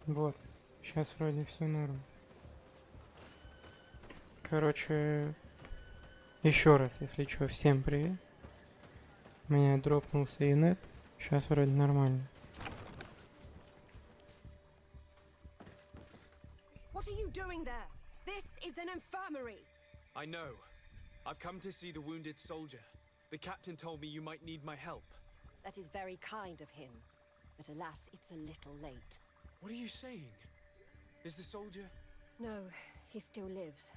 Вот. Сейчас вроде все норм. Короче, еще раз, если что, всем привет. У меня дропнулся инет. Сейчас вроде нормально. What are you doing there? This is an infirmary. I know. I've come to see the wounded soldier. The captain told me you might need my help. That is very kind of him. But alas, it's a little late. What are you saying? Is the soldier... No, he still lives.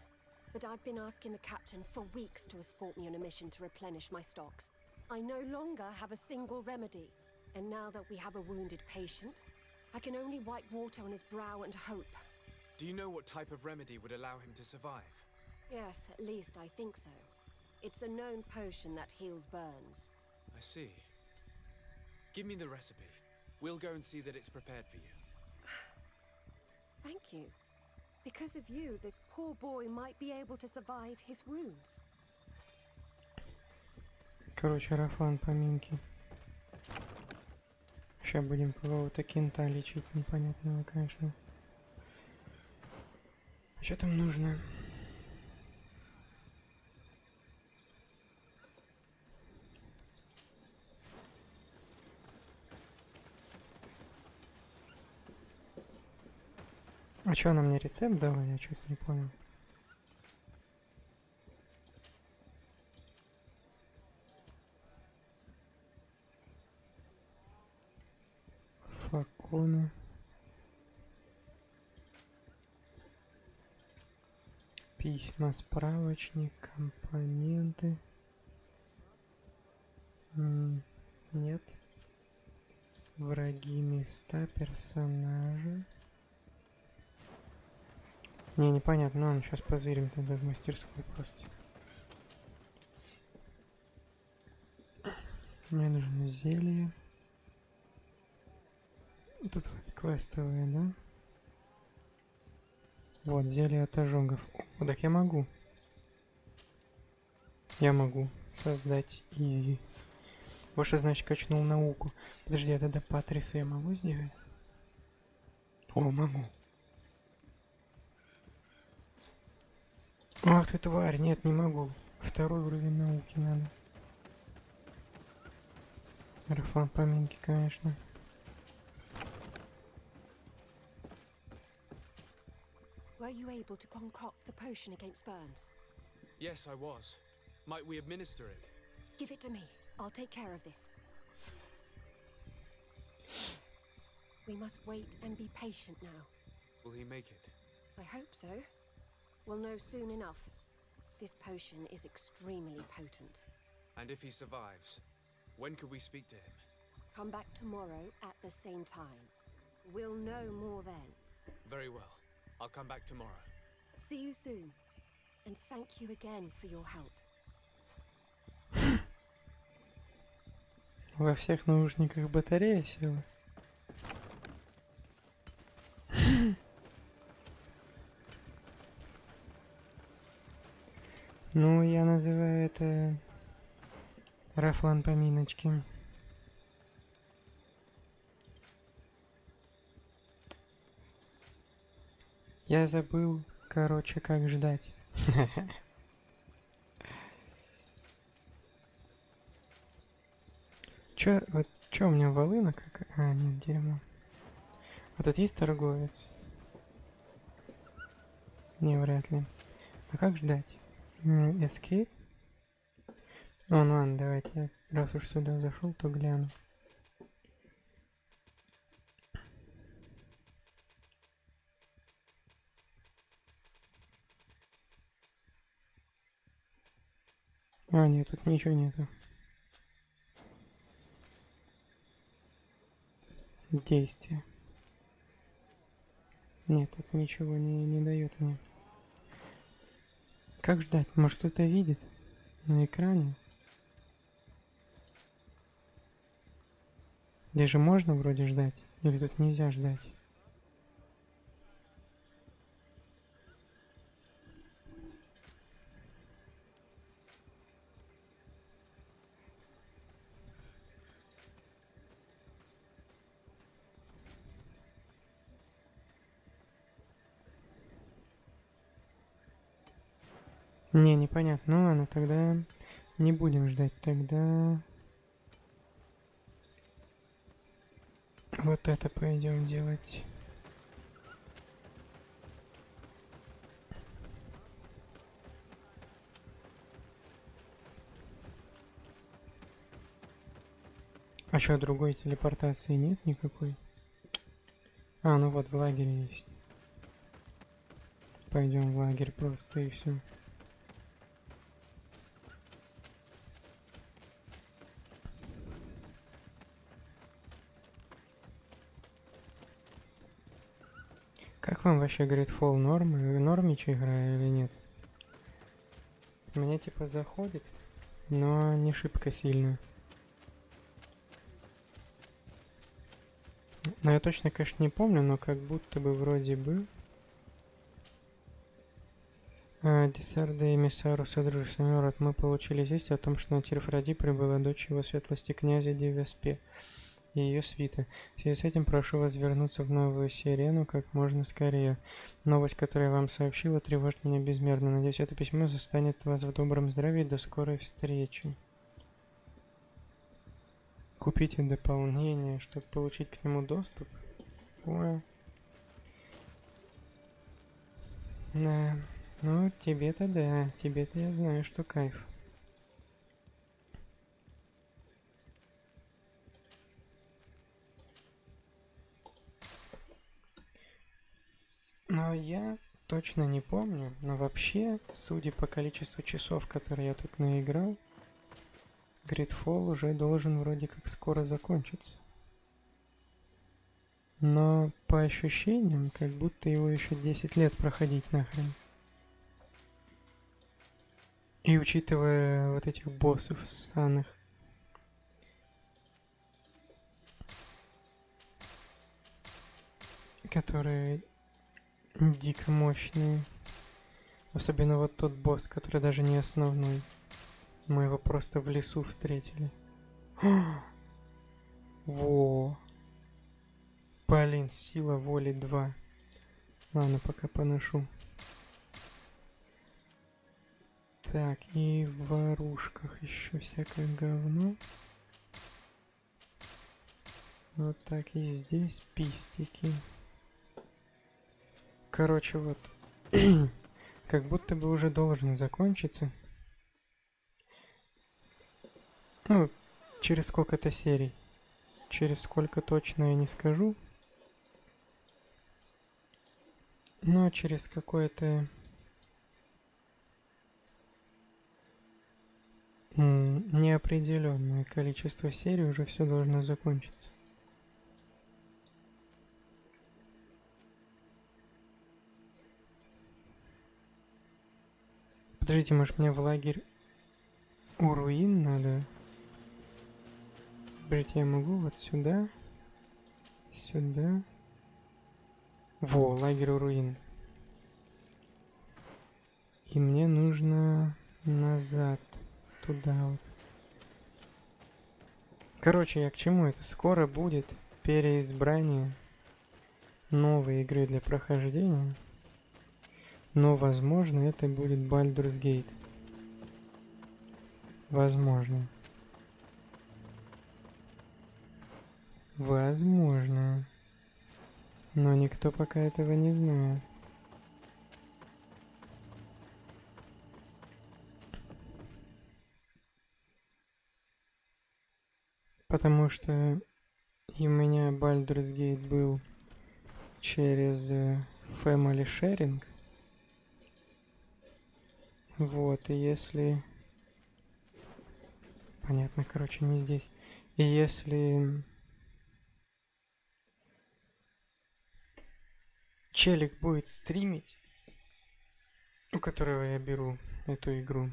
But I've been asking the captain for weeks to escort me on a mission to replenish my stocks. I no longer have a single remedy. And now that we have a wounded patient, I can only wipe water on his brow and hope. Do you know what type of remedy would allow him to survive? Yes, at least I think so. It's a known potion that heals burns. I see. Give me the recipe. We'll go and see that it's prepared for you. Thank you. Because of you, this poor boy might be able to survive his wounds. Короче, Рафан, поминки. Сейчас будем какого-то кента лечить непонятного, конечно. А что там нужно? А что, она мне рецепт дала? Я что-то не понял. Флаконы. Письма, справочник, компоненты. Нет. Враги, места, персонажи. Не, непонятно, ну, сейчас позырим тогда в мастерскую просто. Мне нужно зелье. Тут вот квестовые, да? Вот, зелье от ожогов. О, так я могу. Я могу создать изи. Вот что значит качнул науку. Подожди, а тогда патрисы я могу сделать? О, могу. Ах ты тварь, нет, не могу. Второй уровень науки надо. Рафан поминки, конечно. Were you able to concoct the potion against burns? Yes, I was. Might we administer it? Give it to me. I'll take care of this. We must wait and be patient now. Will he make it? I hope so. We'll know soon enough. This potion is extremely potent. And if he survives, when could we speak to him? Come back tomorrow at the same time. We'll know more then. Very well. I'll come back tomorrow. See you soon. And thank you again for your help. Во всех наушниках батарея села. Ну, я называю это Рафлан поминочки. Я забыл, короче, как ждать. Чё у меня волына какая? А, нет, дерьмо. А тут есть торговец? Не, вряд ли. А как ждать? Escape? Ну ладно, давайте я, раз уж сюда зашел, то гляну. А, нет, тут ничего нету. Действие. Нет, это ничего не дает мне. Как ждать? Может, кто-то видит на экране? Здесь же можно вроде ждать? Или тут нельзя ждать? Не, непонятно. Ну ладно, тогда не будем ждать. Тогда вот это пойдем делать. А что, другой телепортации нет никакой? А, ну вот в лагере есть. Пойдем в лагерь просто и все. Как вам вообще GreedFall нормич игра или нет? Мне типа заходит, но не шибко сильно. Но я точно, конечно, не помню, но как будто бы вроде бы... Десарда эмиссару Содружества народ, мы получили известие о том, что на Тир-Фради прибыла дочь его светлости князя Девеспе и ее свита. В связи с этим прошу вас вернуться в Новую Серену как можно скорее. Новость, которую я вам сообщила, тревожит меня безмерно. Надеюсь, это письмо застанет вас в добром здравии. До скорой встречи. Купите дополнение, чтобы получить к нему доступ. Ой. Да. Ну, тебе-то да. Тебе-то я знаю, что кайф. Но я точно не помню. Но вообще, судя по количеству часов, которые я тут наиграл, GreedFall уже должен вроде как скоро закончиться. Но по ощущениям, как будто его еще 10 лет проходить нахрен. И учитывая вот этих боссов ссаных, которые дико мощные. Особенно вот тот босс, который даже не основной. Мы его просто в лесу встретили. Во. Блин, сила воли 2. Ладно, пока поношу. Так, и в оружках еще всякое говно. Вот так и здесь пистики. Короче, вот. Как будто бы уже должен закончиться. Ну, через сколько-то серий. Через сколько точно я не скажу. Но через какое-то... неопределенное количество серий уже все должно закончиться. Подождите, может мне в лагерь у руин надо? Блять, я могу вот сюда, сюда. Во, лагерь у руин. И мне нужно назад, туда вот. Короче, я к чему это? Скоро будет переизбрание новой игры для прохождения. Но, возможно, это будет Baldur's Gate. Возможно. Возможно. Но никто пока этого не знает. Потому что и у меня Baldur's Gate был через Family Sharing. Вот, и если... Понятно, короче, не здесь. И если... челик будет стримить, у которого я беру эту игру,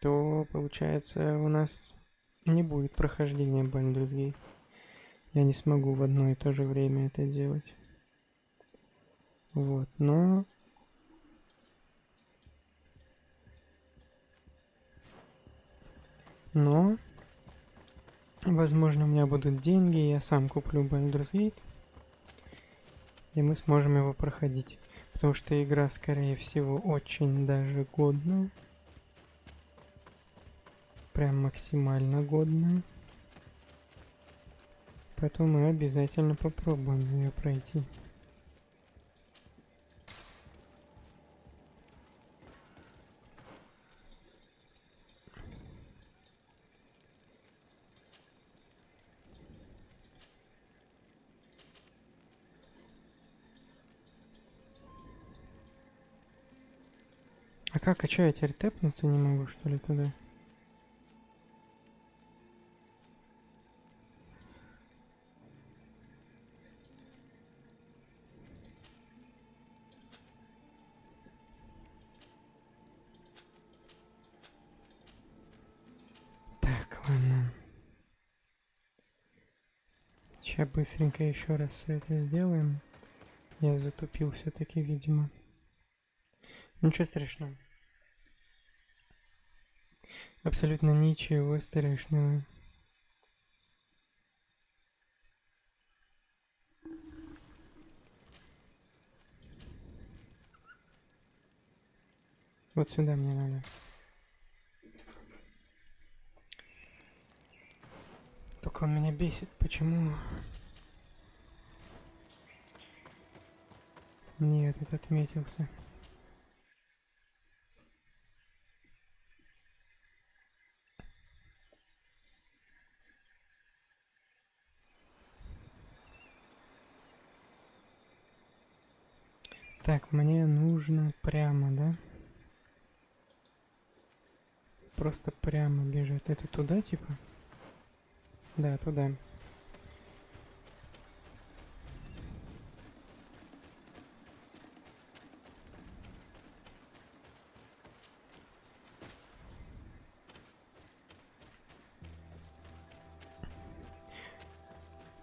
то, получается, у нас не будет прохождения Baldur's Gate. Я не смогу в одно и то же время это делать. Вот, но... возможно, у меня будут деньги, я сам куплю Baldur's Gate, и мы сможем его проходить. Потому что игра, скорее всего, очень даже годная. прям максимально годная. Поэтому мы обязательно попробуем ее пройти. А как, а чё, я теперь тэпнуться не могу, что ли, туда? Так, ладно. Сейчас быстренько еще раз все это сделаем. Я затупил все-таки, видимо. Ничего страшного. Абсолютно ничего страшного. Вот сюда мне надо. Только он меня бесит. Почему? Нет, этот отметился. Так, мне нужно прямо, да? Просто прямо бежать. Это туда, типа? Да, туда.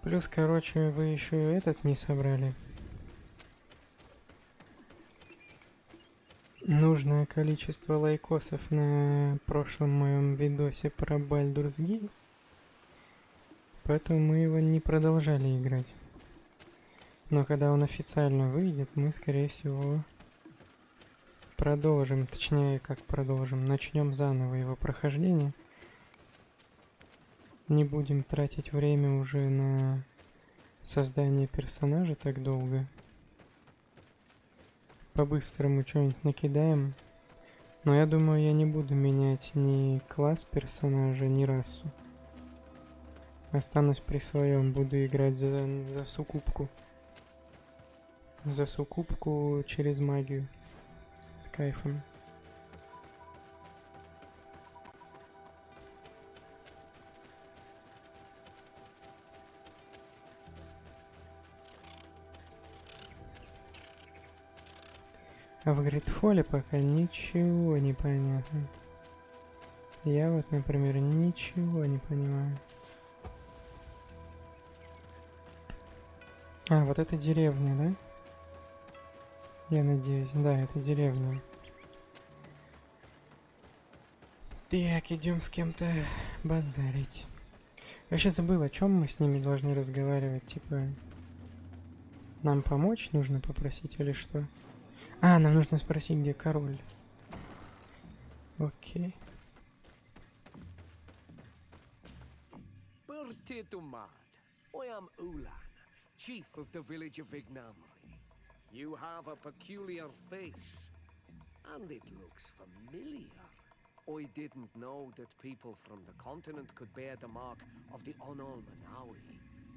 Плюс, короче, вы еще и этот не собрали. Нужное количество лайкосов на прошлом моем видосе про Baldur's Gate. Поэтому мы его не продолжали играть. Но когда он официально выйдет, мы, скорее всего, продолжим. Точнее, как продолжим. Начнем заново его прохождение. Не будем тратить время уже на создание персонажа так долго. По-быстрому что-нибудь накидаем. Но я думаю, я не буду менять ни класс персонажа, ни расу. Останусь при своем, буду играть за суккубку. За суккубку через магию. С кайфом. А в GreedFall пока ничего не понятно. Я вот, например, ничего не понимаю. А, вот это деревня, да? Я надеюсь. Да, это деревня. Так, идем с кем-то базарить. Вообще забыл, о чем мы с ними должны разговаривать. Типа, нам помочь нужно попросить или что? А, нам нужно спросить, где король. Окей. I am Ulan, chief of the village of Vignamri. You have a peculiar face, and it looks familiar. I didn't know that people from the continent could bear the mark of the Onol-Manawi.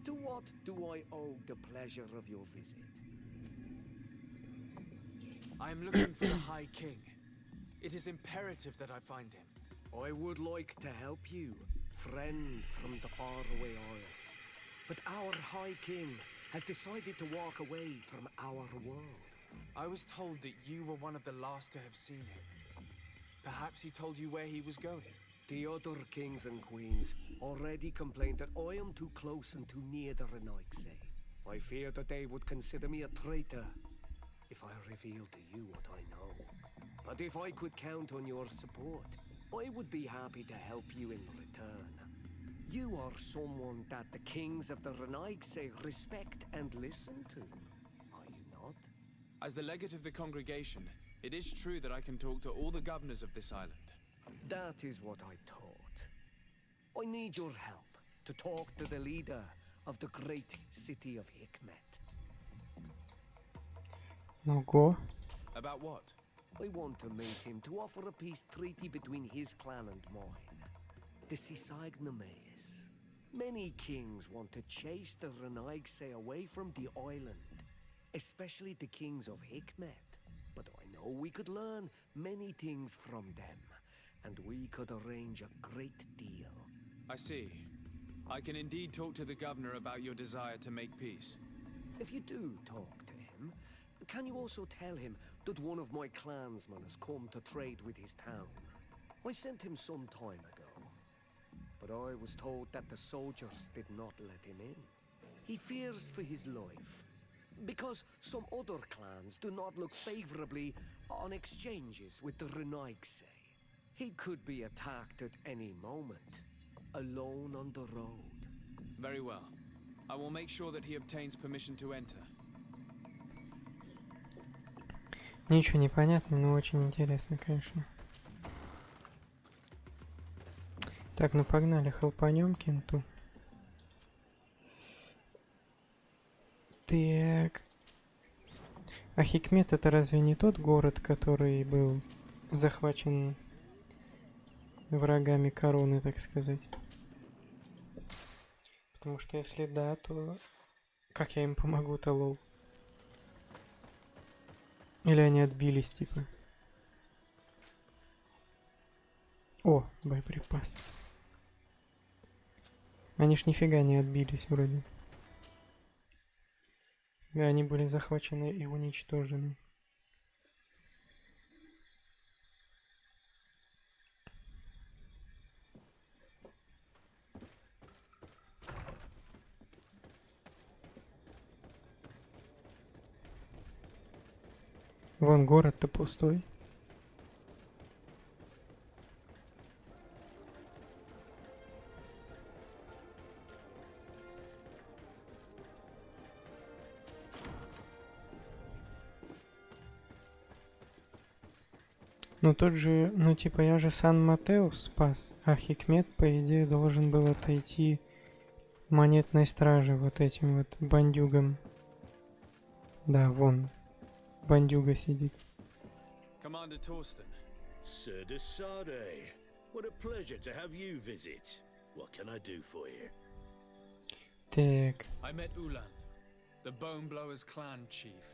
To what do I owe the pleasure of your visit? I am looking for the High King. It is imperative that I find him. I would like to help you, friend from the faraway isle. But our High King has decided to walk away from our world. I was told that you were one of the last to have seen him. Perhaps he told you where he was going? The other kings and queens already complained that I am too close and too near the Renaigse. I fear that they would consider me a traitor if I revealed to you what I know. But if I could count on your support, I would be happy to help you in return. You are someone that the kings of the Renaigse respect and listen to, are you not? As the legate of the congregation, it is true that I can talk to all the governors of this island. That is what I thought. I need your help to talk to the leader of the great city of Hikmet. Ого. About what? I want to meet him to offer a peace treaty between his clan and mine. The Sisagnames. Many kings want to chase the Renaigse away from the island, especially the kings of Hikmet. But I know we could learn many things from them, and we could arrange a great deal. I see. I can indeed talk to the governor about your desire to make peace. If you do talk to him, can you also tell him that one of my clansmen has come to trade with his town? I sent him some time ago, but I was told that the soldiers did not let him in. He fears for his life, because some other clans do not look favorably on exchanges with the Renaigse. He could be attacked at any moment, alone on the road. Very well. I will make sure that he obtains permission to enter. Ничего не понятно, но очень интересно, конечно. Так, ну погнали, хелпанем кенту. Так. А Хикмет это разве не тот город, который был захвачен врагами короны, так сказать? Потому что если да, то как я им помогу-то, лол? Или они отбились, типа? О, боеприпас. Они ж нифига не отбились вроде. И они были захвачены и уничтожены. Вон город-то пустой. Ну тот же, ну типа я же Сан-Матео спас, а Хикмет, по идее, должен был отойти монетной страже вот этим вот бандюгам. Да, вон. Бандюга сидит. Commander Torsten. Sir de Sardet, what a pleasure to have you visit. What can I do for you? Так. I met Ulan, the Bone Blowers clan chief,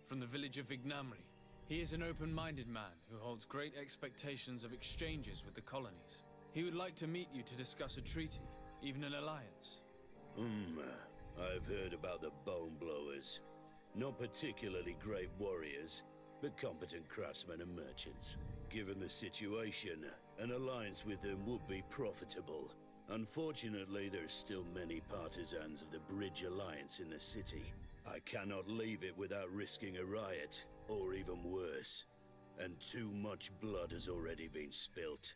from the village of Vignamri. He is an open-minded man who holds great expectations of exchanges with the colonies. He would like to meet you to discuss a treaty, even an alliance. I've heard about the Bone Blowers. Not particularly great warriors, but competent craftsmen and merchants. Given the situation, an alliance with them would be profitable. Unfortunately, there's still many partisans of the Bridge Alliance in the city. I cannot leave it without risking a riot, or even worse. And too much blood has already been spilt.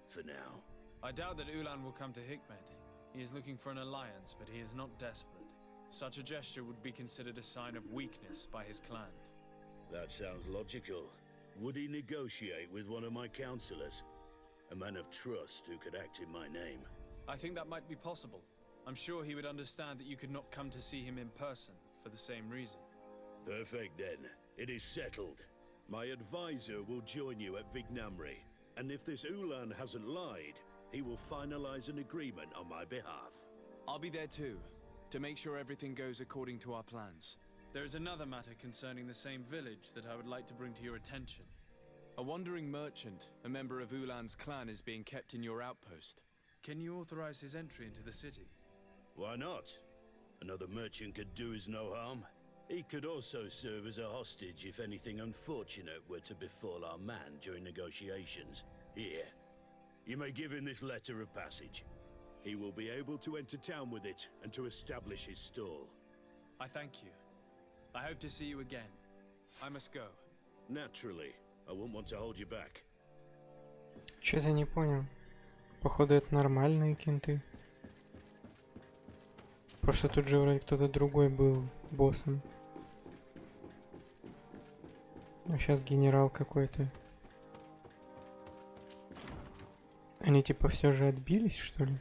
For now. I doubt that Ulan will come to Hikmet. He is looking for an alliance, but he is not desperate. Such a gesture would be considered a sign of weakness by his clan. That sounds logical. Would he negotiate with one of my counselors? A man of trust who could act in my name? I think that might be possible. I'm sure he would understand that you could not come to see him in person for the same reason. Perfect then. It is settled. My advisor will join you at Vignamri, and if this Ulan hasn't lied, he will finalize an agreement on my behalf. I'll be there too, to make sure everything goes according to our plans. There is another matter concerning the same village that I would like to bring to your attention. A wandering merchant, a member of Ulan's clan, is being kept in your outpost. Can you authorize his entry into the city? Why not? Another merchant could do us no harm. He could also serve as a hostage if anything unfortunate were to befall our man during negotiations. Here, you may give him this letter of passage. He will be able to enter town with it and to establish his stall. I thank you. I hope to see you again. I must go. Naturally, I won't want to hold you back. Что-то не понял. Походу это нормальные кенты. Просто тут же вроде кто-то другой был боссом. А сейчас генерал какой-то. Они типа все же отбились, что ли?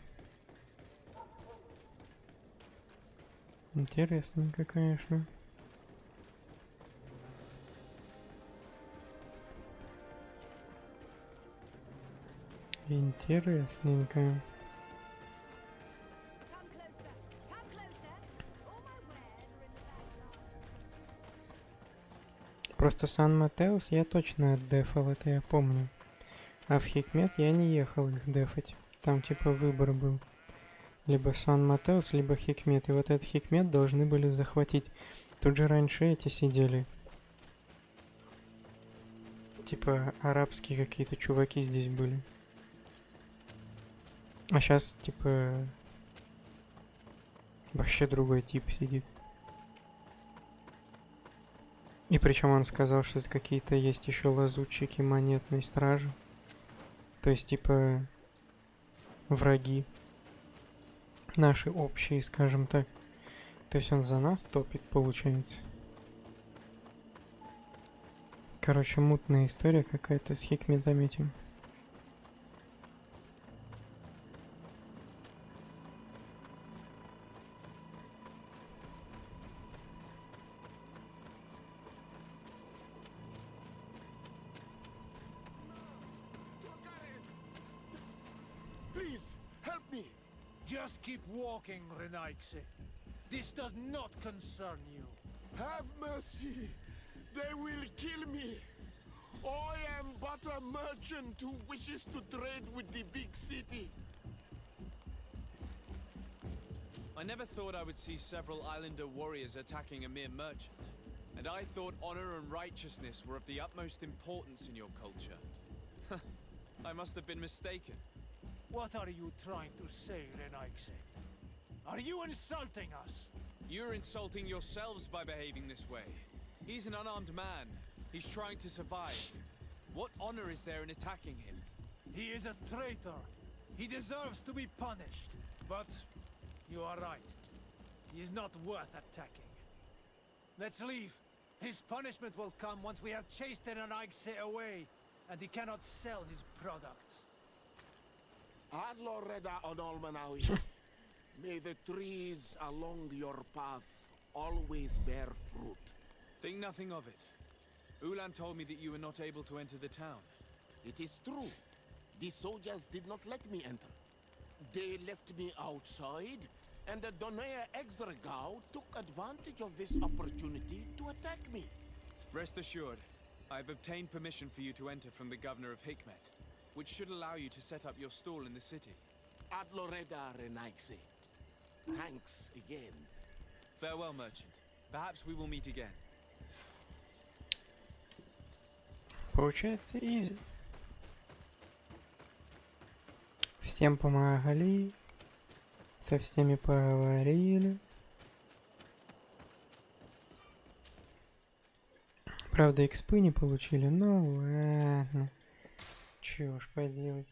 Интересненько, конечно. Интересненько. Come closer. Come closer. All my wares are in the back. Просто Сан-Матеус я точно отдефал, это я помню. А в Хикмет я не ехал их дефать. Там типа выбор был. Либо Сан-Матеус, либо Хикмет. И вот этот Хикмет должны были захватить. Тут же раньше эти сидели. Типа арабские какие-то чуваки здесь были. А сейчас типа вообще другой тип сидит. И причем он сказал, что это какие-то есть еще лазутчики монетной стражи. То есть типа враги. Наши общие, скажем так. То есть он за нас топит, получается. Короче, мутная история какая-то с Хикметом этим. Please, help me! Just keep walking, Renaigse. This does not concern you. Have mercy! They will kill me! I am but a merchant who wishes to trade with the big city. I never thought I would see several islander warriors attacking a mere merchant. And I thought honor and righteousness were of the utmost importance in your culture. I must have been mistaken. What are you trying to say, Renaigse? Are you insulting us? You're insulting yourselves by behaving this way. He's an unarmed man. He's trying to survive. What honor is there in attacking him? He is a traitor. He deserves to be punished. But you are right. He is not worth attacking. Let's leave. His punishment will come once we have chased Renaigse away, and he cannot sell his products. Adloreda Onolmanawi. May the trees along your path always bear fruit. Think nothing of it. Ulan told me that you were not able to enter the town. It is true. The soldiers did not let me enter. They left me outside, and the Donea Exdragao took advantage of this opportunity to attack me. Rest assured, I have obtained permission for you to enter from the governor of Hikmet, which should allow you to set up your stall in the city. Adloreda Renaigse. Thanks again. Farewell, merchant. Perhaps we will meet again. Получается изи. Всем помогли. Со всеми поговорили. Правда, экспы не получили, но ладно. Чё уж поделать.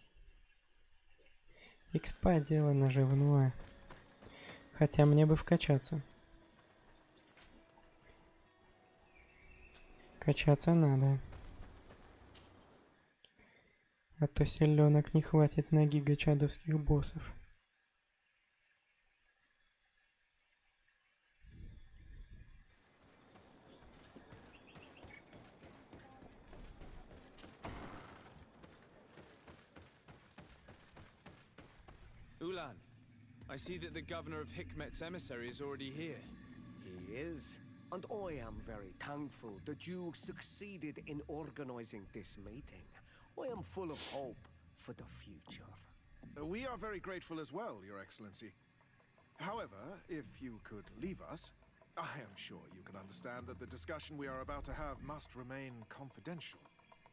Экспа дело наживное. Хотя мне бы вкачаться. Качаться надо. А то селенок не хватит на гигачадовских боссов. Ulan, I see that the governor of Hikmet's emissary is already here. He is. And I am very thankful that you succeeded in organizing this meeting. I am full of hope for the future. We are very grateful as well, Your Excellency. However, if you could leave us, I am sure you can understand that the discussion we are about to have must remain confidential.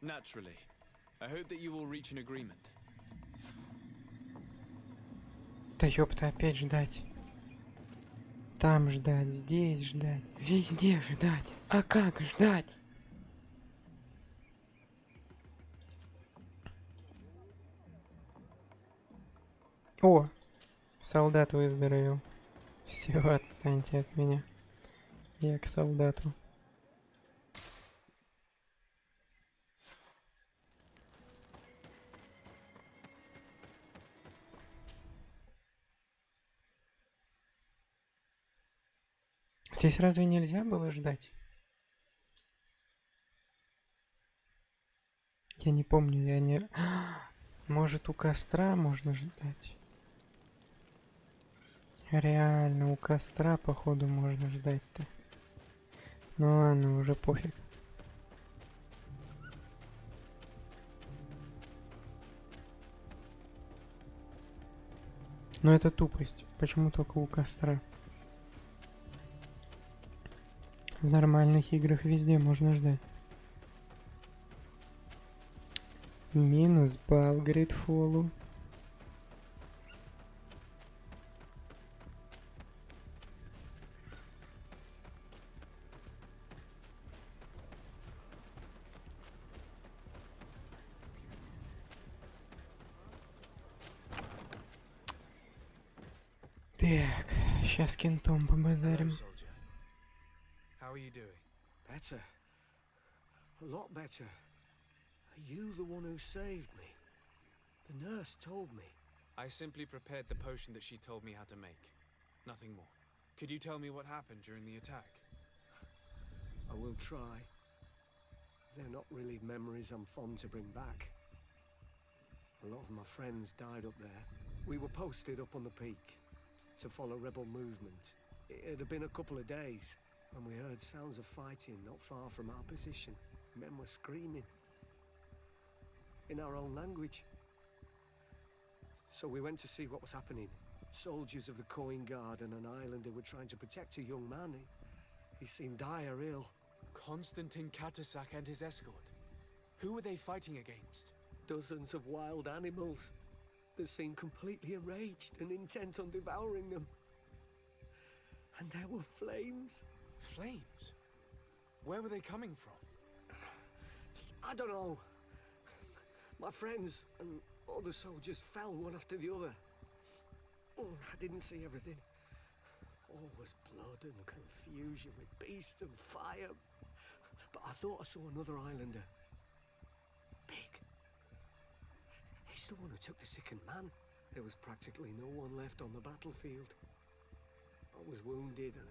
Naturally. I hope that you will reach an agreement. Да ёпта, опять ждать. Там ждать, здесь ждать, везде ждать. А как ждать? О, солдат выздоровел. Все, отстаньте от меня. Я к солдату. Здесь разве нельзя было ждать? Я не помню, я не... Может, у костра можно ждать? Реально, у костра, походу, можно ждать-то. Ну ладно, уже пофиг. Но это тупость. Почему только у костра? В нормальных играх везде можно ждать. Минус балл GreedFall. Так, сейчас кентом побазарим. Hello, soldier. How are you doing? Better. A lot better. Are you the one who saved me? The nurse told me. I simply prepared the potion that she told me how to make. Nothing more. Could you tell me what happened during the attack? I will try. They're not really memories I'm fond to bring back. A lot of my friends died up there. We were posted up on the peak to follow rebel movement. It had been a couple of days when we heard sounds of fighting not far from our position. Men were screaming in our own language. So we went to see what was happening. Soldiers of the Coin Guard and an islander were trying to protect a young man. He seemed dire ill. Konstantin Katasak and his escort. Who were they fighting against? Dozens of wild animals that seemed completely enraged and intent on devouring them. And there were flames. Flames? Where were they coming from? I don't know. My friends and other soldiers fell one after the other. I didn't see everything. All was blood and confusion with beasts and fire. But I thought I saw another islander. Big. He's the one who took the sickened man. There was practically no one left on the battlefield. I was wounded and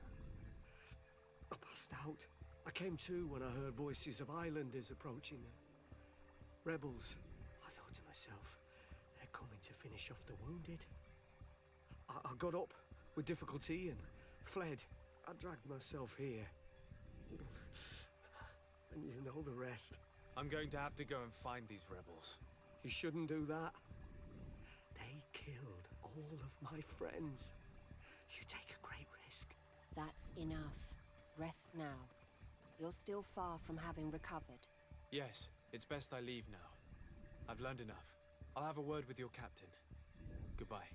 I passed out. I came to when I heard voices of islanders approaching. Rebels. I thought to myself, they're coming to finish off the wounded. I got up with difficulty and fled. I dragged myself here. And you know the rest. I'm going to have to go and find these rebels. You shouldn't do that. They killed all of my friends. You take a great risk. That's enough. Rest now. You're still far from having recovered. Yes, it's best I leave now. I've learned enough. I'll have a word with your captain. Goodbye.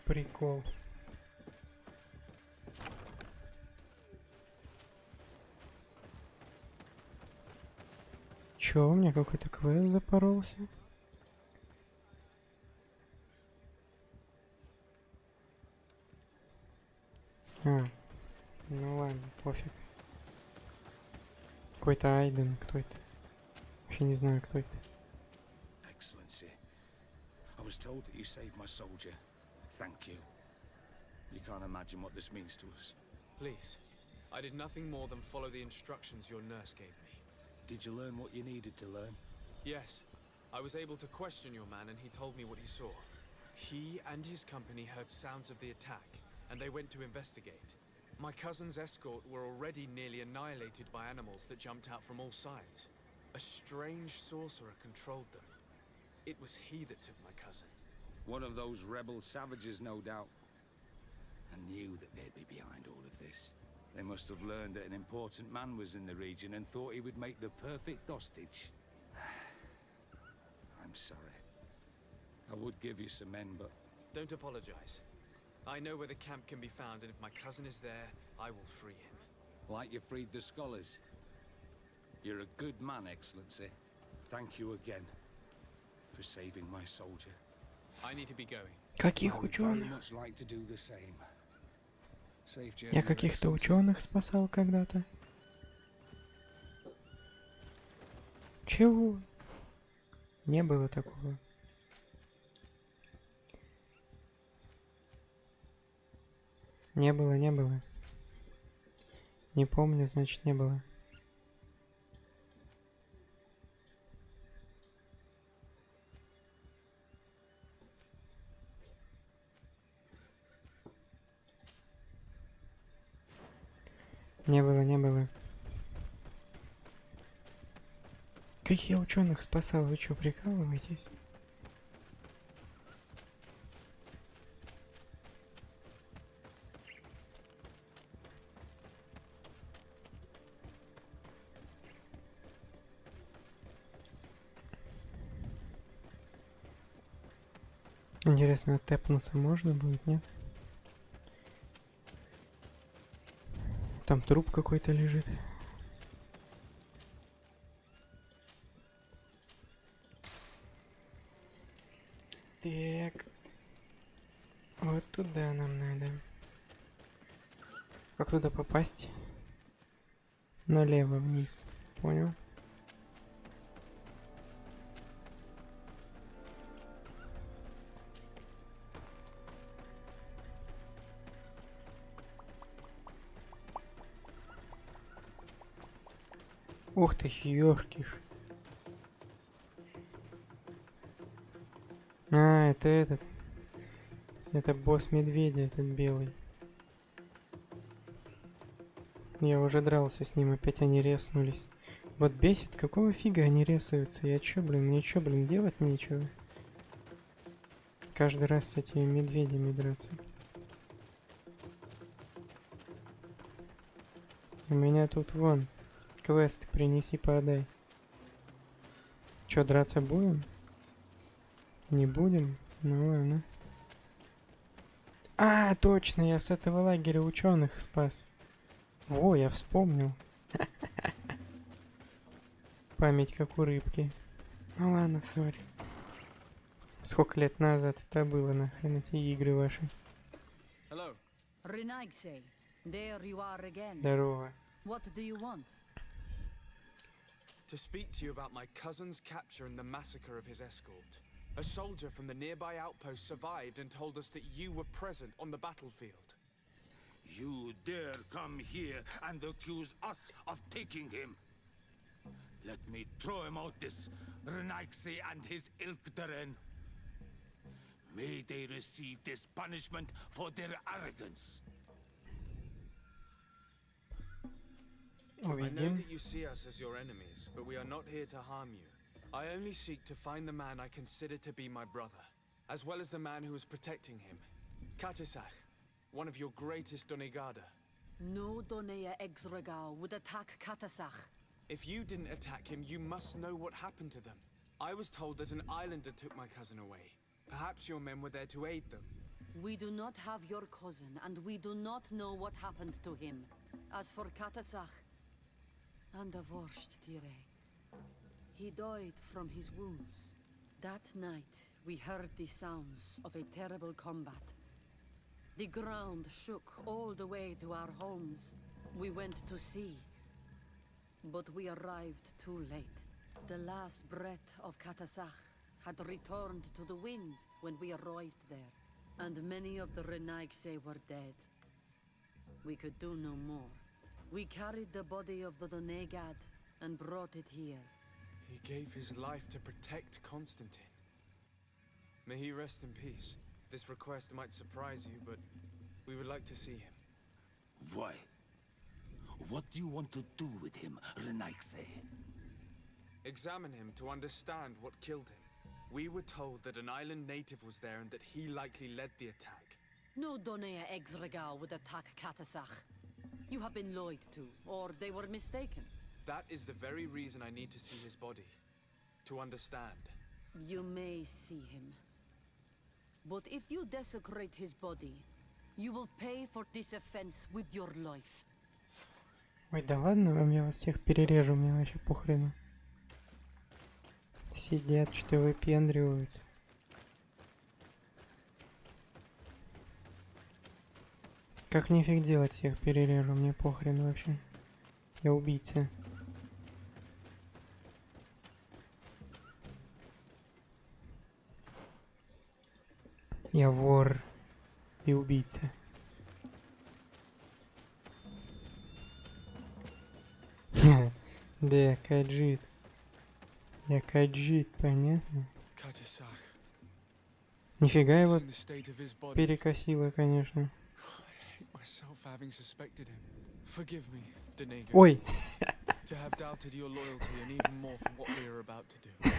Прикол. Чё, у меня какой-то квест запоролся? Ну ладно, пофиг. Какой-то Айден, кто это? Вообще не знаю, кто это. Excellency, I was told that you saved my soldier. Thank you. You can't imagine what this means to us. Please. I did nothing more than follow the instructions your nurse gave me. Did you learn what you needed to learn? Yes. I was able to question your man and he told me what he saw. He and his company heard sounds of the attack, and they went to investigate. My cousin's escort were already nearly annihilated by animals that jumped out from all sides. A strange sorcerer controlled them. It was he that took my cousin. One of those rebel savages, no doubt. I knew that they'd be behind all of this. They must have learned that an important man was in the region and thought he would make the perfect hostage. I'm sorry. I would give you some men, but... Don't apologize. I know where the camp can be found, and if my cousin is there, I will free him. Like you freed the scholars. You're a good man, Excellency. Thank you again for saving my soldier. I need to be going. Каких I would very ученых? much like to do the same. Safe journey, Я Your каких-то Excellency. ученых спасал когда-то. Чего? Не было такого. Не было, не было. Не помню, значит, не было. Не было, не было. Как я ученых спасал, вы что, прикалываетесь? Интересно, тэпнуться можно будет, нет? Там труп какой-то лежит. Так. Вот туда нам надо. Как туда попасть? Налево вниз. Понял? Ух ты, ёшкиш. А, это этот. Это босс медведя, этот белый. Я уже дрался с ним, опять они резнулись. Вот бесит, какого фига они резаются? Я чё, блин, мне чё, блин, делать нечего? Каждый раз с этими медведями драться. У меня тут вон. Квест принеси, подай. Чё, драться будем? Не будем? Ну ладно. А, точно, я с этого лагеря ученых спас. Во, я вспомнил. Память как у рыбки. Ну ладно, сори. Сколько лет назад это было, нахрен, эти игры ваши. Hello. Renaigse, there you are again. Здорово. What do you want? To speak to you about my cousin's capture and the massacre of his escort. A soldier from the nearby outpost survived and told us that you were present on the battlefield. You dare come here and accuse us of taking him? Let me throw him out this Renaigse and his Ilkderen. May they receive this punishment for their arrogance. I know Увидим. that you see us as your enemies, but we are not here to harm you. I only seek to find the man I consider to be my brother, as well as the man who is protecting him. Katisach, one of your greatest Donegada. No Donea Exregal would attack Katasach. If you didn't attack him, you must know what happened to them. I was told that an islander took my cousin away. Perhaps your men were there to aid them. We do not have your cousin, and we do not know what happened to him. As for Katasach, and the worst, Tire, he died from his wounds. That night, we heard the sounds of a terrible combat. The ground shook all the way to our homes. We went to see, but we arrived too late. The last breath of Katasach had returned to the wind when we arrived there, and many of the Renaigse were dead. We could do no more. We carried the body of the Donegad and brought it here. He gave his life to protect Constantine. May he rest in peace. This request might surprise you, but we would like to see him. Why? What do you want to do with him, Renaigse? Examine him to understand what killed him. We were told that an island native was there and that he likely led the attack. No Donea Exregal would attack Katasach. You have been lied to, or they were mistaken. That is the very reason I need to see his body. To understand. You may see him. But if you desecrate his body, you will pay for this offense with your life. Ой, да ладно вам, я вас всех перережу, мне вообще похрену. Сидят, что выпендриваются. Как нифиг делать, всех перережу, мне похрен вообще. Я убийца. Я вор и убийца. Да, каджит. Я каджит, понятно? Katisach, Нифига его seeing the state of his body, перекосило, конечно. I hate myself for having suspected him. Forgive me, Denego, Ой, to have doubted your loyalty and even more for what we are about to do.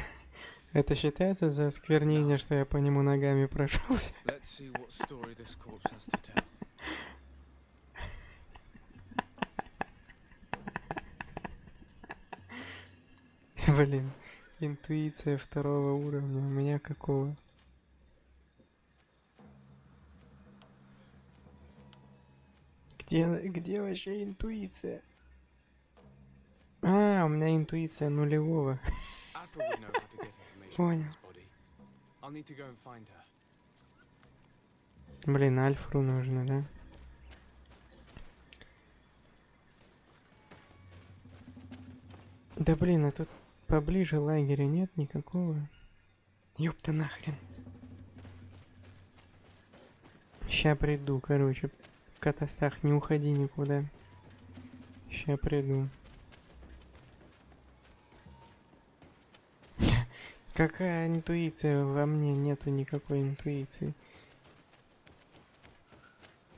это считается за осквернение, что я по нему ногами прошелся? Let's see what story this corpse has to tell. Блин, интуиция второго уровня. У меня какого? Где вообще интуиция? А, у меня интуиция нулевого. Afa would know how to get information from Понял. his body. I'll need to go and find her. Блин, альфру нужно, да? Да блин, а тут поближе лагеря нет никакого. Ёпта нахрен. Ща приду, короче. Катастах, не уходи никуда. Ща приду. Какая интуиция? Во мне нету никакой интуиции.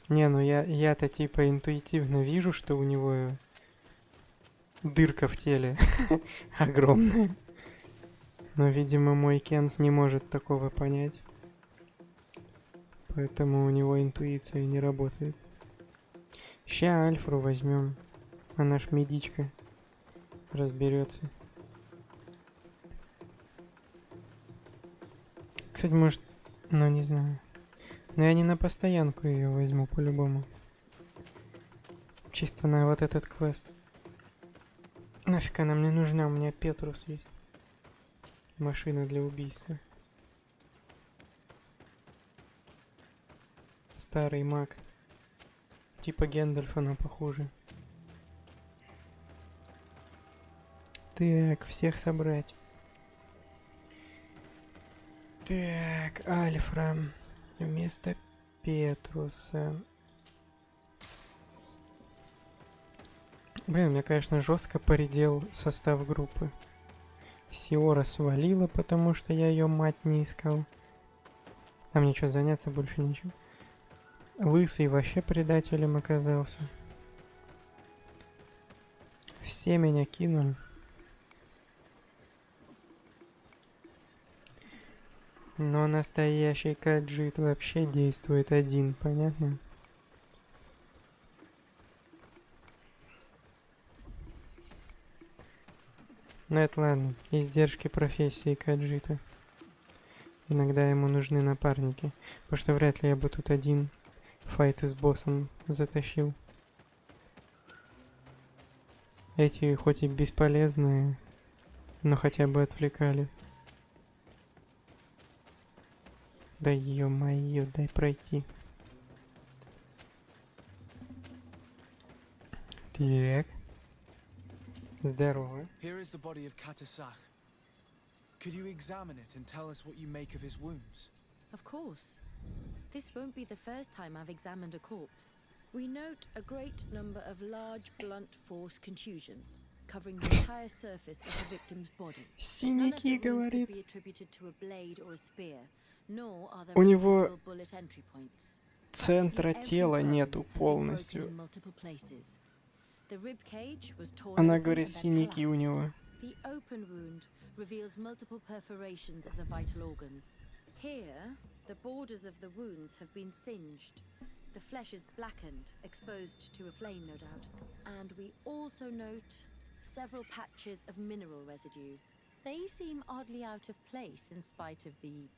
Не, ну я-то типа интуитивно вижу, что у него дырка в теле огромная. Но, видимо, мой Кент не может такого понять. Поэтому у него интуиция не работает. Ща Альфру возьмем. Она ж медичка. Разберется. Кстати, может... Ну, не знаю. Но я не на постоянку ее возьму по-любому. Чисто на вот этот квест. Нафиг она мне нужна, у меня Петрус есть. Машина для убийства. Старый маг. Типа Гэндальфа, но похуже. Так, всех собрать. Так, Альфра. Вместо Петруса. Блин, у меня, конечно, жестко поредел состав группы. Сиора свалила, потому что я ее мать не искал. А мне что, заняться больше нечем? Лысый вообще предателем оказался. Все меня кинули. Но настоящий каджит вообще действует один, понятно? Ну это ладно, издержки профессии каджита. Иногда ему нужны напарники, потому что вряд ли я бы тут один файты с боссом затащил. Эти хоть и бесполезные, но хотя бы отвлекали. Да ё-моё, дай пройти. Так. Здорово. Here is the body of Katisach. Could you examine it and tell us what you make of his wounds? Of course. This won't be the first time I've examined a corpse. We note a great number of large, blunt force contusions, covering the entire surface of the victim's body. Синяки, говорит. Be attributed to a blade or a spear, nor are there У него visible bullet entry points. центра тела нету полностью. Она говорит, синяки у него. The open wound reveals multiple perforations of the vital organs. Here, the borders of the wounds have been singed. The flesh is blackened, exposed to a flame, no doubt. And we also note several patches of mineral residue. They seem oddly out of place in spite of the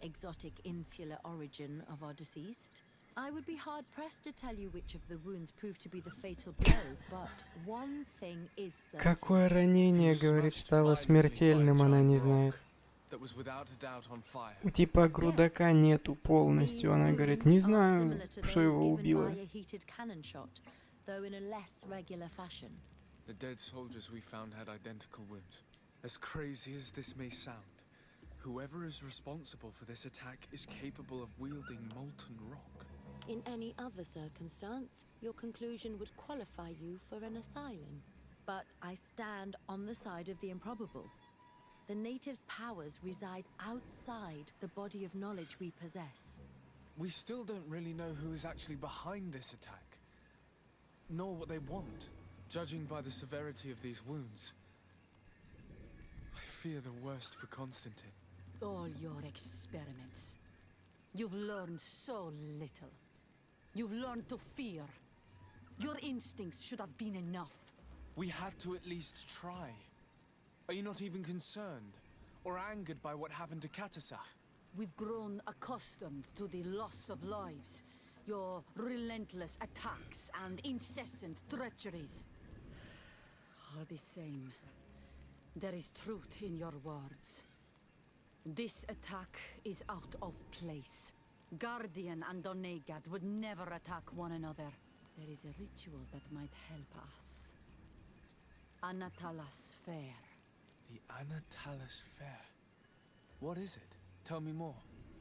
exotic insular origin of our deceased. I would be hard-pressed to tell you which of the wounds proved to be the fatal blow, but one thing is certain. Какое ранение, говорит, стало смертельным, она не знает. Типа грудака нету полностью, она говорит, не знаю, что его убило. The dead soldiers we found had identical wounds. As crazy as this may sound, whoever is responsible for this attack is capable of wielding molten rock. In any other circumstance, your conclusion would qualify you for an asylum. but I stand on the side of the improbable. The natives' powers reside outside the body of knowledge we possess. We still don't really know who is actually behind this attack, nor what they want. Judging by the severity of these wounds, I fear the worst for Constantine. All your experiments. You've learned so little. You've learned to fear. Your instincts should have been enough. We had to at least try. Are you not even concerned or angered by what happened to Katasach? We've grown accustomed to the loss of lives, your relentless attacks and incessant treacheries. All the same, there is truth in your words. This attack is out of place. Guardian and Donegad would never attack one another. There is a ritual that might help us. Anatalas Fair. The Anatalas Fair. What is it? Tell me more.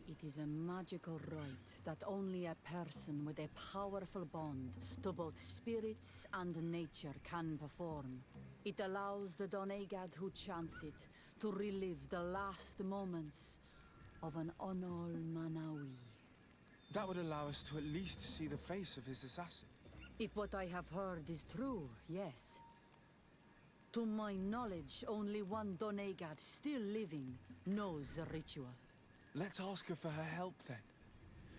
It is a magical rite that only a person with a powerful bond to both spirits and nature can perform. It allows the Donegad who chants it to relive the last moments of an Onol Manawi. That would allow us to at least see the face of his assassin. If what I have heard is true, yes. To my knowledge, only one Donegad still living knows the ritual. Let's ask her for her help then.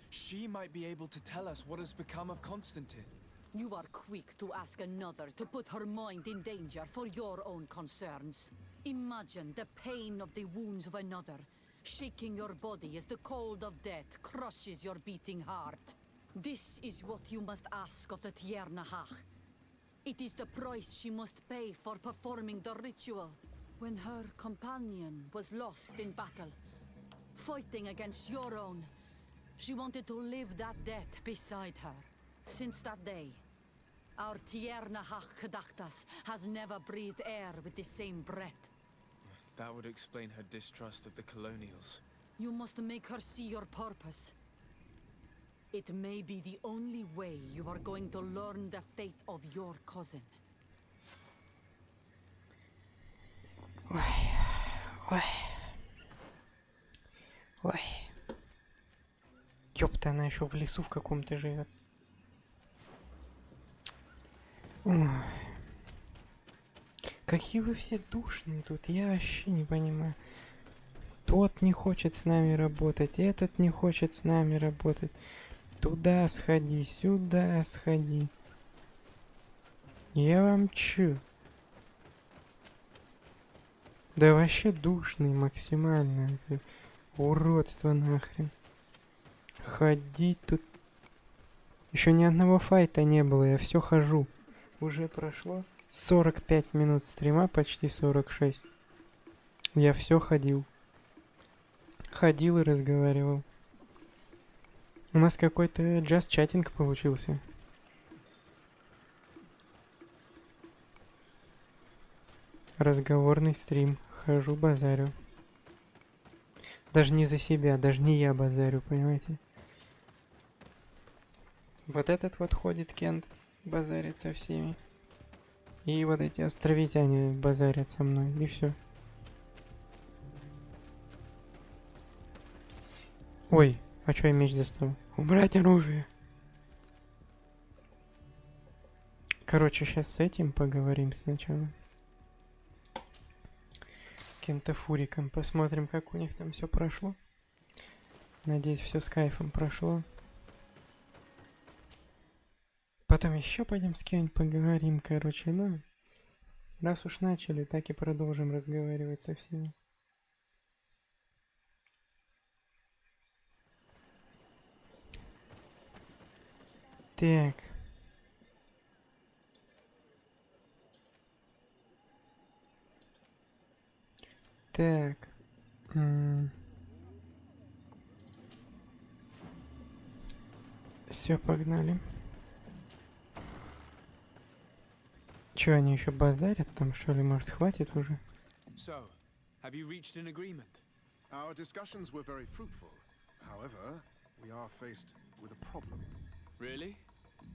She might be able to tell us what has become of Constantine. You are quick to ask another to put her mind in danger for your own concerns. Imagine the pain of the wounds of another, shaking your body as the cold of death crushes your beating heart. This is what you must ask of the Tiernahach. It is the price she must pay for performing the ritual. When her companion was lost in battle, fighting against your own, she wanted to live that death beside her. Since that day, our Tiernahach Kadaktas has never breathed air with the same breath. That would explain her distrust of the colonials. You must make her see your purpose. It may be the only way you are going to learn the fate of your cousin. Ой. Ёпта, она еще в лесу в каком-то живет. Ой. Какие вы все душные тут, я вообще не понимаю. Тот не хочет с нами работать, этот не хочет с нами работать. Туда сходи, сюда сходи. Я вам чё? Да вообще душный максимально. Уродство нахрен. Ходить тут. Еще ни одного файта не было, я все хожу. Уже прошло 45 минут стрима, почти 46. Я все ходил. Ходил и разговаривал. У нас какой-то джаз-чатинг получился. Разговорный стрим. Хожу, базарю. Даже не за себя, даже не я базарю, понимаете? Вот этот вот ходит Кент, базарит со всеми. И вот эти островитяне базарят со мной, и все. Ой, а чё я меч достал? Убрать оружие. Короче, сейчас с этим поговорим сначала. Кентафуриком. Посмотрим, как у них там все прошло. Надеюсь, все с кайфом прошло. Потом еще пойдем с кем-нибудь поговорим, короче, ну. Раз уж начали, так и продолжим разговаривать со всеми. Так. Так. Все, погнали. Че, они еще базарят там, что ли? Может, хватит уже? So, have you reached an agreement? Our discussions were very fruitful. However, we are faced with a problem. Really?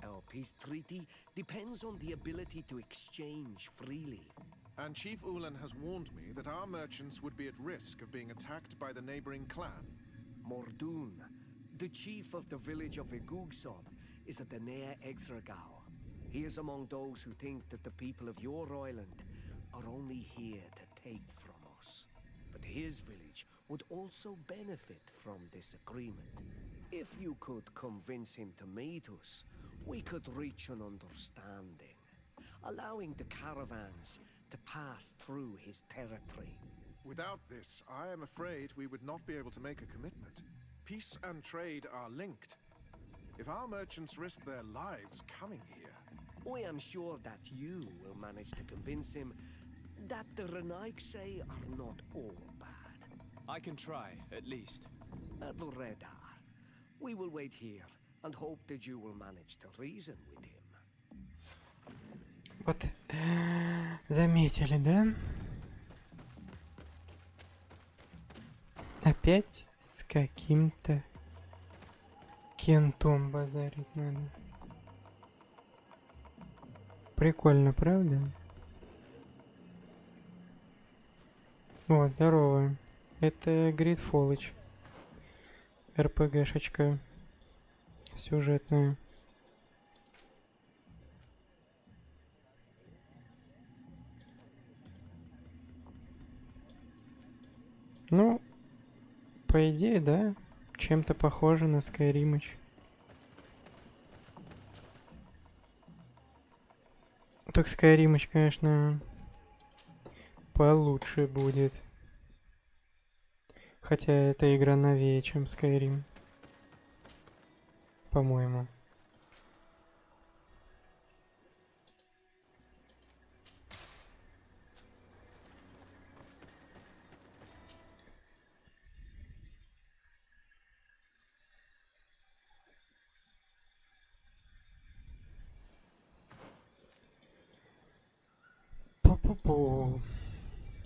Our peace treaty depends on the ability to exchange freely. And Chief Ulan has warned me that our merchants would be at risk of being attacked by the neighboring clan. Mordoon, the chief of the village of Igugsob, is at the Nea Exragao. He is among those who think that the people of your island are only here to take from us. But his village would also benefit from this agreement. If you could convince him to meet us, we could reach an understanding, allowing the caravans to pass through his territory. Without this, I am afraid we would not be able to make a commitment. Peace and trade are linked. If our merchants risk their lives coming here... I am sure that you will manage to convince him that the Renaigse are not all bad. I can try, at least. At Radar, we will wait here and hope that you will manage to reason with him. Вот, заметили, да? Опять с каким-то кентом базарить надо. Прикольно, правда? О, здорово. Это GreedFall. РПГшечка. Сюжетная. Ну, по идее, да. Чем-то похоже на Skyrim. Так Skyrim, конечно, получше будет. Хотя эта игра новее, чем Skyrim. По-моему. Пу-пу-пу.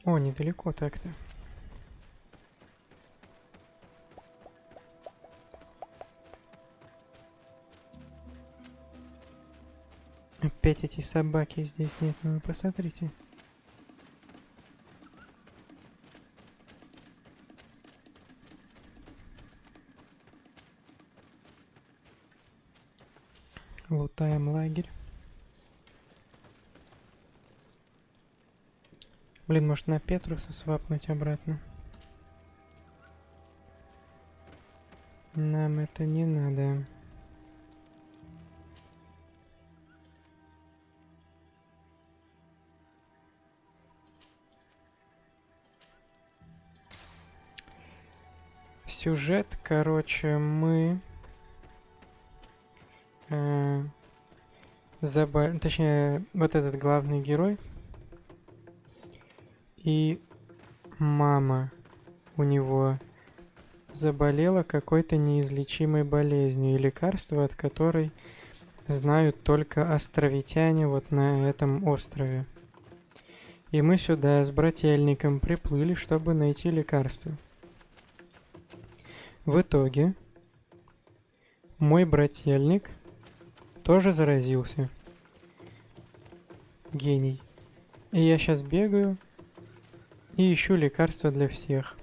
О, недалеко так-то. Опять эти собаки здесь нет, ну вы посмотрите. Лутаем лагерь. Блин, может на Петруса свапнуть обратно? Нам это не надо. Сюжет, короче, мы... Точнее, вот этот главный герой и мама у него заболела какой-то неизлечимой болезнью, и лекарство от которой знают только островитяне вот на этом острове. И мы сюда с брательником приплыли, чтобы найти лекарство. В итоге мой брательник тоже заразился. Гений. И я сейчас бегаю и ищу лекарства для всех.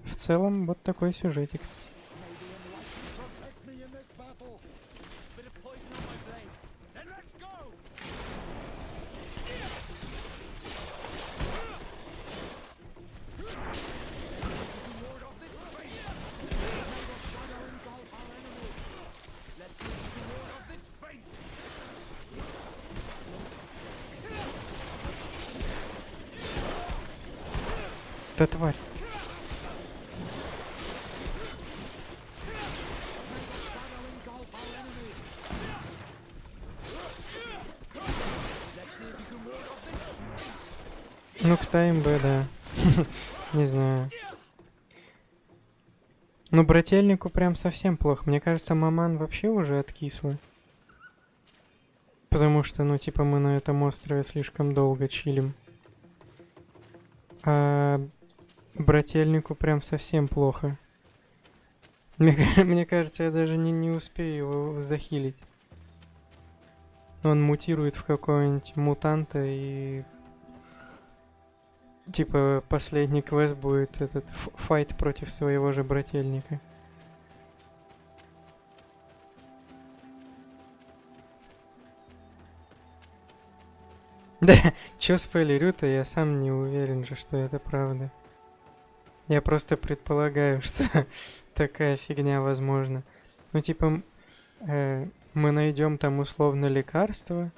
В целом, вот такой сюжетик. Да тварь. Ну, кстати, бы, да. Не знаю. Ну, брательнику прям совсем плохо. Мне кажется, маман вообще уже откисла. Потому что, ну, типа, мы на этом острове слишком долго чилим. А брательнику прям совсем плохо. Мне кажется, я даже не успею его захилить. Он мутирует в какого-нибудь мутанта и... Типа, последний квест будет этот файт против своего же брательника. Да, чё спойлерю-то, я сам не уверен же, что это правда. Я просто предполагаю, что такая фигня возможна. Ну, типа, мы найдем там условно лекарство,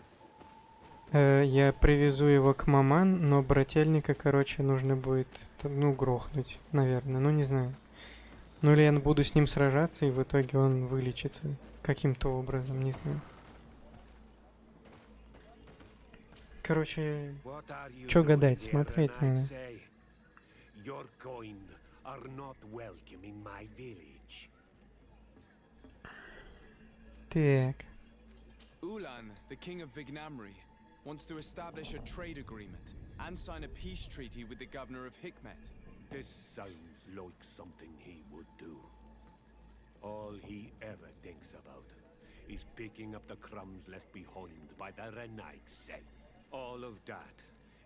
я привезу его к маман, но брательника, короче, нужно будет, ну, грохнуть, наверное, ну, не знаю. Ну, или я буду с ним сражаться, и в итоге он вылечится каким-то образом, не знаю. Короче, чё гадать, смотреть надо. Так. Ulan, the king of Vignamri, wants to establish a trade agreement and sign a peace treaty with the governor of Hikmet. This sounds like something he would do. All he ever thinks about is picking up the crumbs left behind by the Renaigse. All of that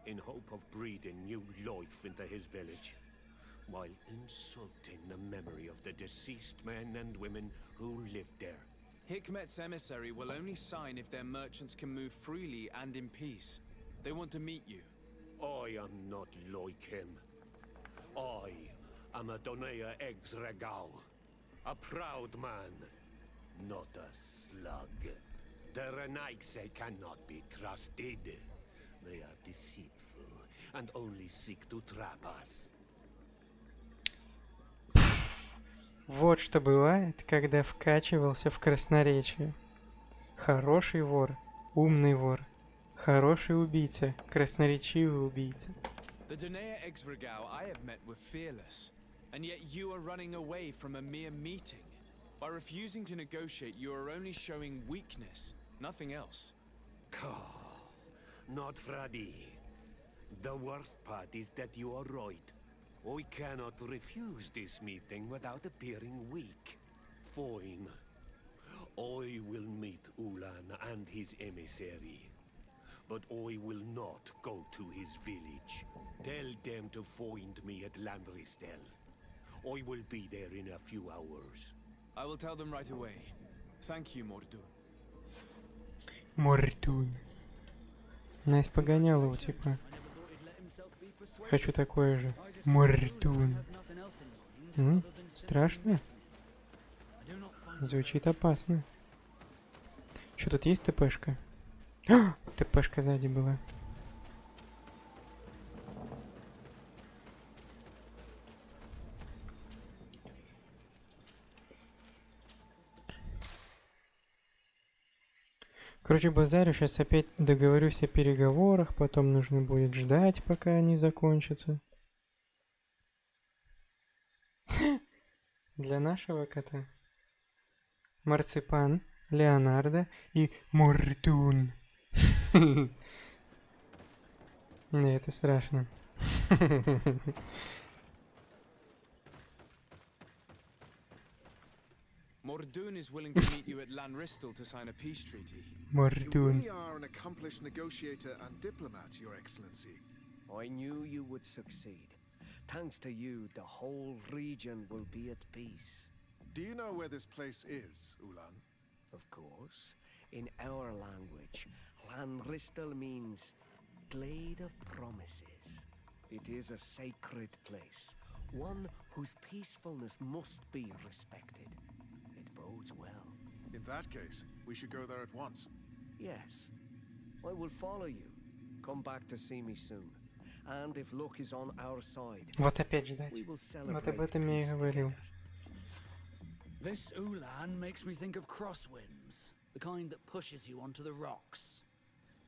in hope of breathing new life into his village, while insulting the memory of the deceased men and women who lived there. Hikmet's emissary will only sign if their merchants can move freely and in peace. They want to meet you. I am not like him. I am a Donea Exregao, a proud man, not a slug. The Renaigse cannot be trusted. They are deceitful and only seek to trap us. Вот что бывает, когда вкачивался в красноречие. Хороший вор, умный вор. Хороший убийца, красноречивый убийца. The Donea Exregao I have met were fearless, and yet you are running away from a mere meeting. By refusing to negotiate, you are only showing weakness, nothing else. Not Fradi. The worst part is that you are right. I cannot refuse this meeting without appearing weak. Fine. I will meet Ulan and his emissary. But I will not go to his village. Tell them to find me at Landristel. I will be there in a few hours. I will tell them right away. Thank you, Mordun. Мордун. Настя погоняла, типа. Хочу такое же. Мордун. Страшно? Звучит опасно. Что, тут есть ТПшка? ТПшка сзади была. Короче, базарю, сейчас опять договорюсь о переговорах, потом нужно будет ждать, пока они закончатся. Для нашего кота. Марципан, Леонардо и Мордун. Не, это страшно. Mordun is willing to meet you at Lanristel to sign a peace treaty. You Мордун. really are an accomplished negotiator and diplomat, Your Excellency. I knew you would succeed. Thanks to you, the whole region will be at peace. Do you know where this place is, Ulan? Of course. In our language, Lanristel means Glade of Promises. It is a sacred place, one whose peacefulness must be respected. It bodes well. In that case, we should go there at once. Yes, I will follow you. Come back to see me soon. And if luck is on our side, Вот опять ждать. we will Вот об celebrate этом я и peace говорил. together. This Ulan makes me think of crosswinds, the kind that pushes you onto the rocks.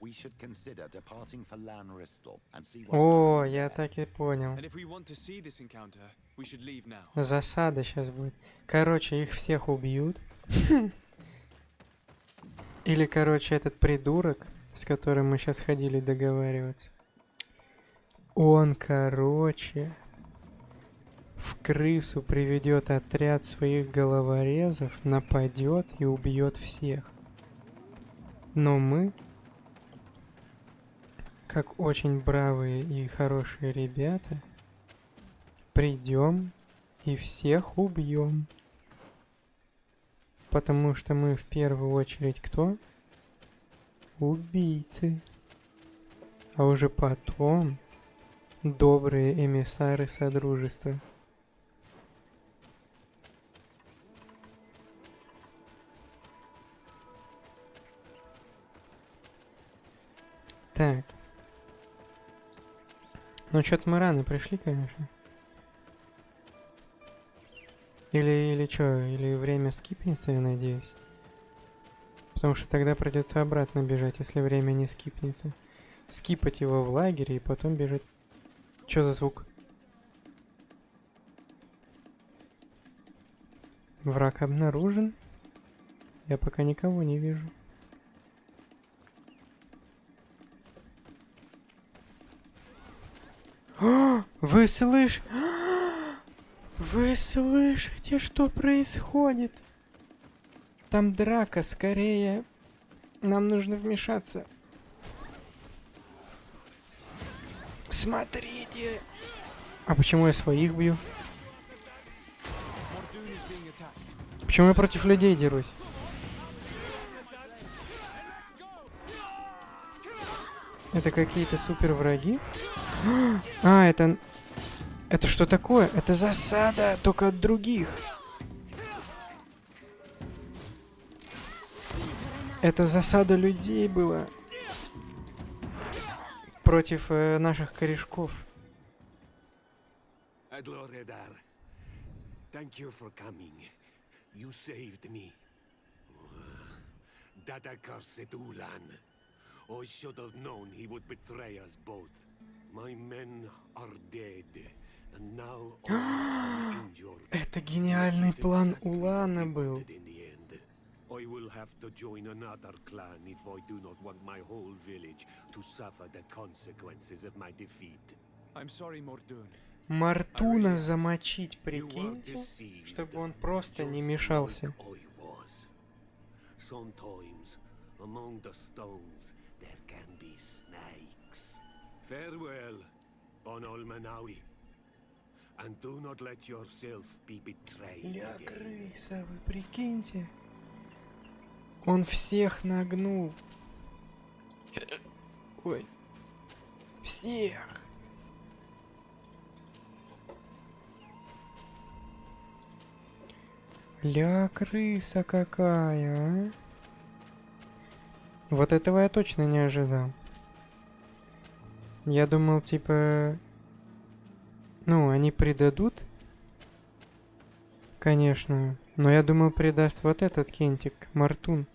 We should consider departing for Lanristel and see what's О, happening я there. так и понял. And if we want to see this encounter, we should leave now. Засада сейчас будет. Короче, их всех убьют. Или, короче, этот придурок, с которым мы сейчас ходили договариваться, он, короче, крысу приведет отряд своих головорезов, нападет и убьет всех. Но мы, как очень бравые и хорошие ребята, придем и всех убьем. Потому что мы в первую очередь кто? Убийцы. А уже потом добрые эмиссары Содружества. Так. Ну, что-то мы рано пришли, конечно. Или что, или время скипнется, я надеюсь. Потому что тогда придется обратно бежать, если время не скипнется. Скипать его в лагере и потом бежать. Что за звук? Враг обнаружен. Я пока никого не вижу. О, вы слышите? Вы слышите, что происходит? Там драка, скорее. Нам нужно вмешаться. Смотрите. А почему я своих бью? Почему я против людей дерусь? Это какие-то супер враги? А, это... Это что такое? Это засада, только от других. Это засада людей была. Против наших корешков. Adloredar, thank you for coming. You saved me. That accursed Ulan. I should have known he would betray us both. My men are dead. And now I'm injured. Это гениальный план Улана был. I will have to join another clan if I do not want my whole village to suffer the consequences of my defeat. I'm sorry, Mordun. Мартуна замочить, прикиньте, чтобы он просто не мешался. Sometimes among the stones there can be snakes. Farewell, on Almanawi. And do not let yourself be betrayed. Ля, крыса, вы прикиньте. Он всех нагнул. Ой. Всех. Ля, крыса какая, а? Вот этого я точно не ожидал. Я думал, типа... Ну, они предадут. Конечно. Но я думал, предаст вот этот кентик, Мартун.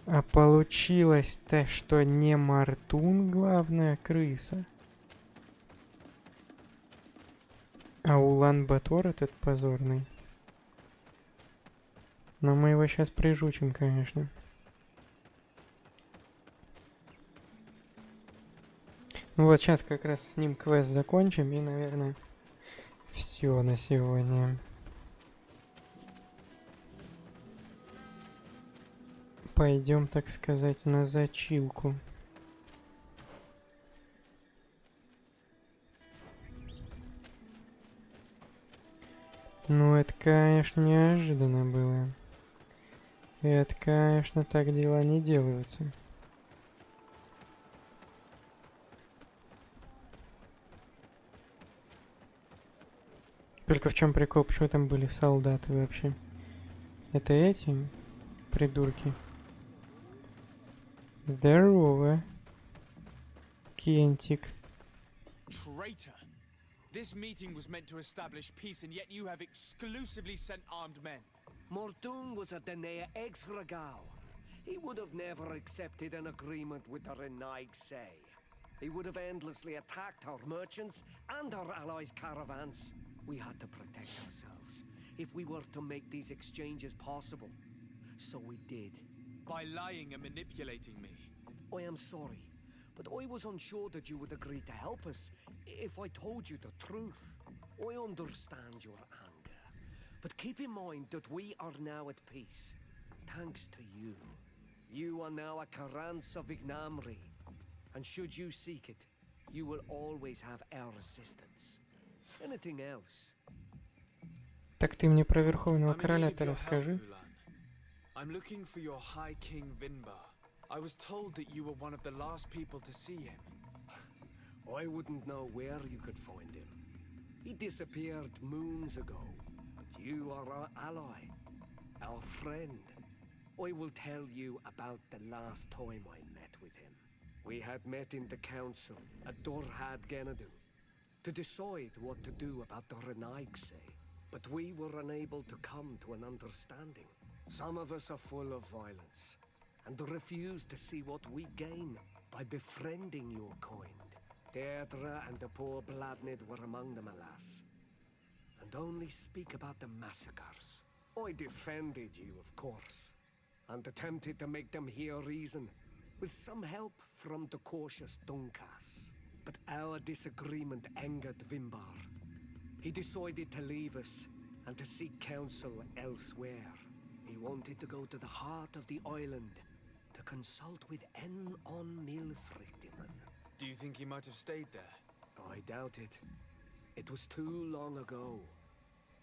А получилось-то, что не Мартун главная крыса. А Улан-Батор этот позорный. Но мы его сейчас прижучим, конечно. Ну вот, сейчас как раз с ним квест закончим и, наверное, все на сегодня. Пойдем, так сказать, на зачилку. Ну, это, конечно, неожиданно было. И это, конечно, так дела не делаются. Только в чем прикол, почему там были солдаты вообще? Это эти придурки? Здорово, Кентик. Traitor! This meeting was meant to establish peace, and yet you have exclusively sent armed men. Mordun was a Denea ex-Regao. He would have never accepted an agreement with the Renaig-Say. He would have endlessly attacked our merchants and our allies' caravans. We had to protect ourselves if we were to make these exchanges possible. So we did. By lying and manipulating me. I am sorry, but I was unsure that you would agree to help us if I told you the truth. I understand your anger, but keep in mind that we are now at peace, thanks to you. You are now a Carans of Ignamri, and should you seek it, you will always have our assistance. Anything else? Так ты мне про Верховного Короля-то расскажи. I'm looking for your High King Vinbar. I was told that you were one of the last people to see him. I wouldn't know where you could find him. He disappeared moons ago, but you are our ally, our friend. I will tell you about the last time I met with him. We had met in the council at Dorhad Genadu to decide what to do about the Renaigse, but we were unable to come to an understanding. Some of us are full of violence and refuse to see what we gain by befriending your kind. Deirdre and the poor Bladnid were among them, alas, and only speak about the massacres. I defended you, of course, and attempted to make them hear reason, with some help from the cautious Dunkas. But our disagreement angered Vimbar. He decided to leave us and to seek counsel elsewhere. He wanted to go to the heart of the island to consult with on Milfrictiman. Do you think he might have stayed there? I doubt it. It was too long ago.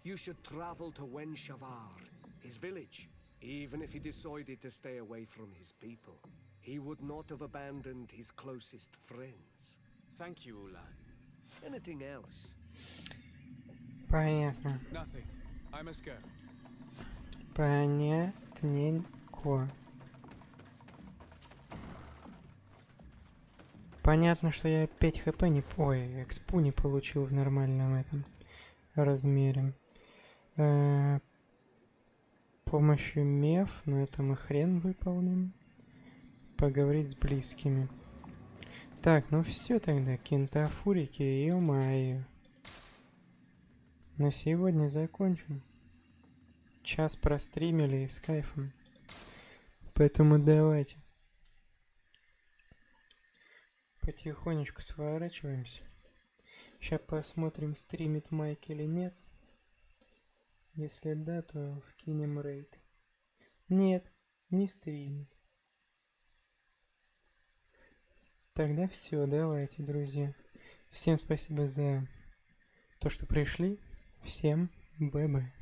You should travel to Wenshavar, his village. Even if he decided to stay away from his people, he would not have abandoned his closest friends. Thank you, Ulan. Anything else? Понятно. Nothing. I must go. Понятненько. Понятно, что я 5 хп не... Ой, экспу не получил в нормальном этом размере. Помощью меф, но это мы хрен выполним. Поговорить с близкими. Так, ну все тогда, кентафурики, ё-моё. На сегодня закончим. Час простримили с кайфом. Поэтому давайте. Потихонечку сворачиваемся. Сейчас посмотрим, стримит Майк или нет. Если да, то вкинем рейд. Нет, не стримит. Тогда все, давайте, друзья. Всем спасибо за то, что пришли. Всем бай-бай.